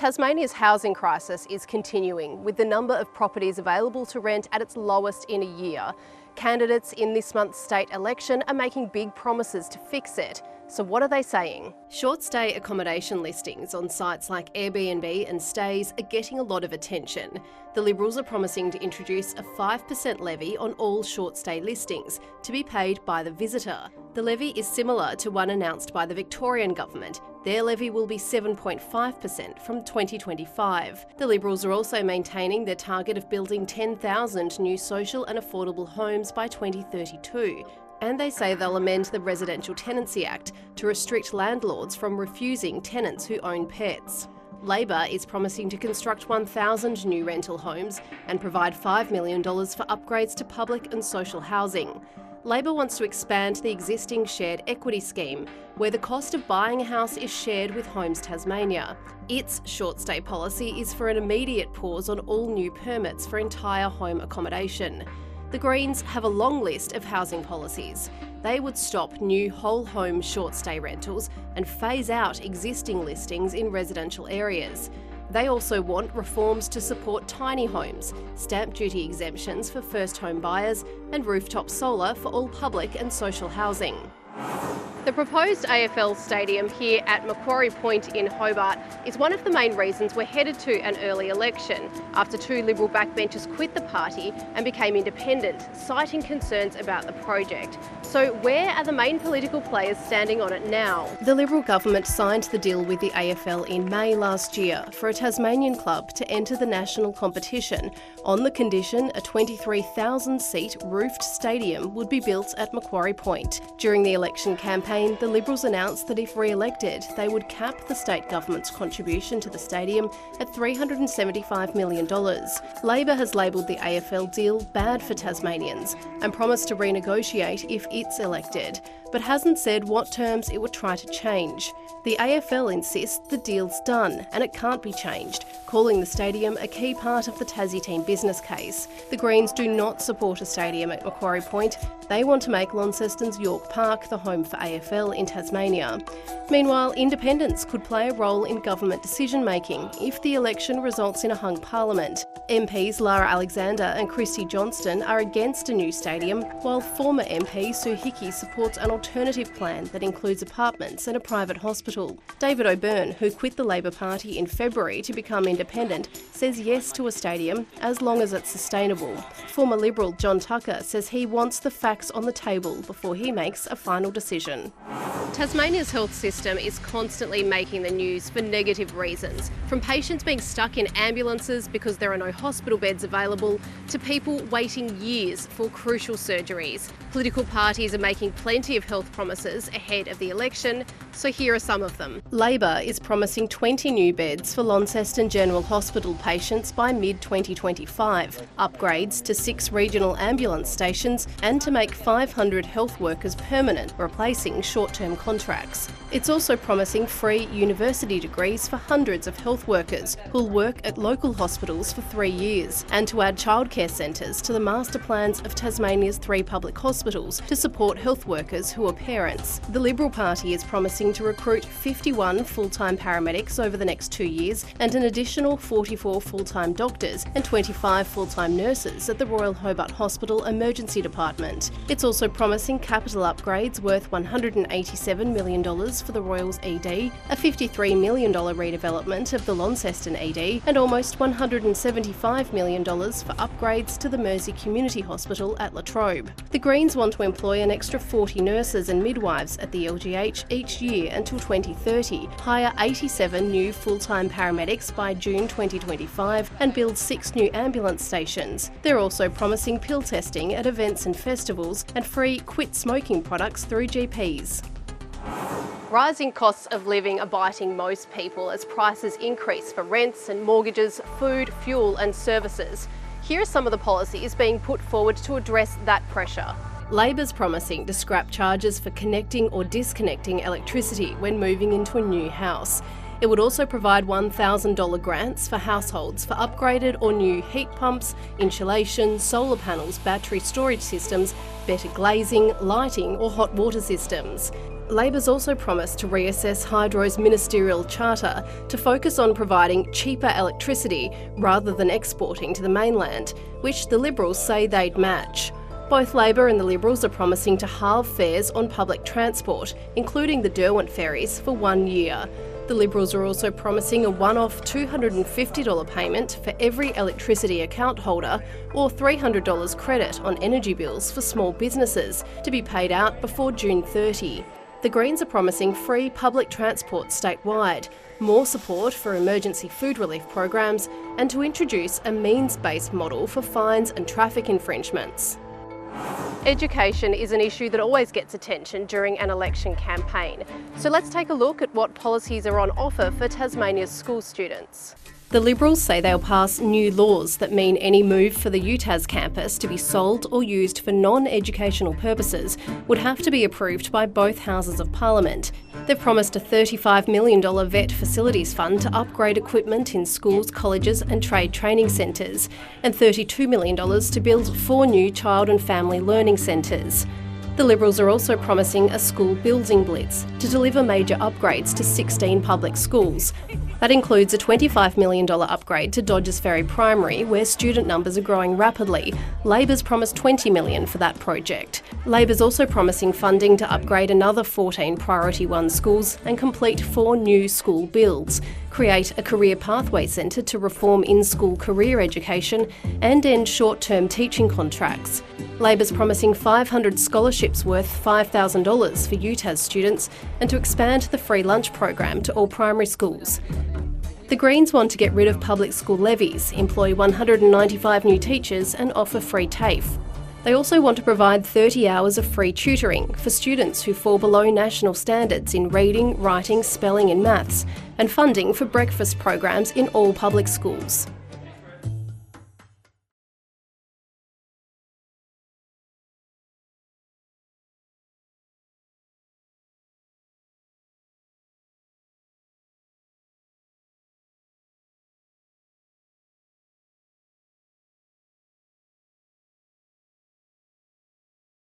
Tasmania's housing crisis is continuing, with the number of properties available to rent at its lowest in a year. Candidates in this month's state election are making big promises to fix it. So what are they saying? Short-stay accommodation listings on sites like AirBNB and Stays are getting a lot of attention. The Liberals are promising to introduce a 5% levy on all short-stay listings to be paid by the visitor. The levy is similar to one announced by the Victorian government. Their levy will be 7.5% from 2025. The Liberals are also maintaining their target of building 10,000 new social and affordable homes by 2032. And they say they'll amend the Residential Tenancy Act to restrict landlords from refusing tenants who own pets. Labor is promising to construct 1,000 new rental homes and provide $5 million for upgrades to public and social housing. Labor wants to expand the existing shared equity scheme, where the cost of buying a house is shared with Homes Tasmania. Its short-stay policy is for an immediate pause on all new permits for entire home accommodation. The Greens have a long list of housing policies. They would stop new whole home short-stay rentals and phase out existing listings in residential areas. They also want reforms to support tiny homes, stamp duty exemptions for first home buyers, and rooftop solar for all public and social housing. The proposed AFL Stadium here at Macquarie Point in Hobart is one of the main reasons we're headed to an early election, after two Liberal backbenchers quit the party and became independent, citing concerns about the project. So where are the main political players standing on it now? The Liberal government signed the deal with the AFL in May last year for a Tasmanian club to enter the national competition on the condition a 23,000-seat roofed stadium would be built at Macquarie Point. During the election campaign, the Liberals announced that if re-elected, they would cap the state government's contribution to the stadium at $375 million. Labor has labelled the AFL deal bad for Tasmanians and promised to renegotiate if it's elected, but hasn't said what terms it would try to change. The AFL insists the deal's done and it can't be changed, calling the stadium a key part of the Tassie team business case. The Greens do not support a stadium at Macquarie Point. They want to make Launceston's York Park the home for AFL in Tasmania. Meanwhile, independents could play a role in government decision-making if the election results in a hung parliament. MPs Lara Alexander and Christy Johnston are against a new stadium, while former MP Sue Hickey supports an alternative plan that includes apartments and a private hospital. David O'Byrne, who quit the Labor Party in February to become independent, says yes to a stadium as long as it's sustainable. Former Liberal John Tucker says he wants the facts on the table before he makes a final decision. Tasmania's health system is constantly making the news for negative reasons, from patients being stuck in ambulances because there are no hospital beds available, to people waiting years for crucial surgeries. Political parties are making plenty of health promises ahead of the election, so here are some of them. Labor is promising 20 new beds for Launceston General Hospital patients by mid-2025, upgrades to 6 regional ambulance stations, and to make 500 health workers permanent, replacing short-term contracts. It's also promising free university degrees for hundreds of health workers who'll work at local hospitals for 3 years, and to add childcare centres to the master plans of Tasmania's 3 public hospitals to support health workers who are parents. The Liberal Party is promising to recruit 51 full-time paramedics over the next 2 years and an additional 44 full-time doctors and 25 full-time nurses at the Royal Hobart Hospital Emergency Department. It's also promising capital upgrades worth $187 million for the Royals ED, a $53 million redevelopment of the Launceston ED, and almost $175 million for upgrades to the Mersey Community Hospital at La Trobe. The Greens want to employ an extra 40 nurses and midwives at the LGH each year until 2030, hire 87 new full-time paramedics by June 2025, and build 6 new ambulance stations. They're also promising pill testing at events and festivals and free quit smoking products through GPs. Rising costs of living are biting most people as prices increase for rents and mortgages, food, fuel and services. Here are some of the policies being put forward to address that pressure. Labor's promising to scrap charges for connecting or disconnecting electricity when moving into a new house. It would also provide $1,000 grants for households for upgraded or new heat pumps, insulation, solar panels, battery storage systems, better glazing, lighting or hot water systems. Labor's also promised to reassess Hydro's ministerial charter to focus on providing cheaper electricity rather than exporting to the mainland, which the Liberals say they'd match. Both Labor and the Liberals are promising to halve fares on public transport, including the Derwent ferries, for 1 year. The Liberals are also promising a one-off $250 payment for every electricity account holder, or $300 credit on energy bills for small businesses, to be paid out before June 30. The Greens are promising free public transport statewide, more support for emergency food relief programs, and to introduce a means-based model for fines and traffic infringements. Education is an issue that always gets attention during an election campaign. So let's take a look at what policies are on offer for Tasmania's school students. The Liberals say they'll pass new laws that mean any move for the UTAS campus to be sold or used for non-educational purposes would have to be approved by both Houses of Parliament. They've promised a $35 million VET facilities fund to upgrade equipment in schools, colleges and trade training centres, and $32 million to build 4 new child and family learning centres. The Liberals are also promising a school building blitz to deliver major upgrades to 16 public schools. That includes a $25 million upgrade to Dodgers Ferry Primary, where student numbers are growing rapidly. Labor's promised $20 million for that project. Labor's also promising funding to upgrade another 14 Priority 1 schools and complete 4 new school builds, create a career pathway centre to reform in-school career education and end short-term teaching contracts. Labor's promising 500 scholarships worth $5,000 for UTAS students and to expand the free lunch program to all primary schools. The Greens want to get rid of public school levies, employ 195 new teachers and offer free TAFE. They also want to provide 30 hours of free tutoring for students who fall below national standards in reading, writing, spelling and maths, and funding for breakfast programs in all public schools.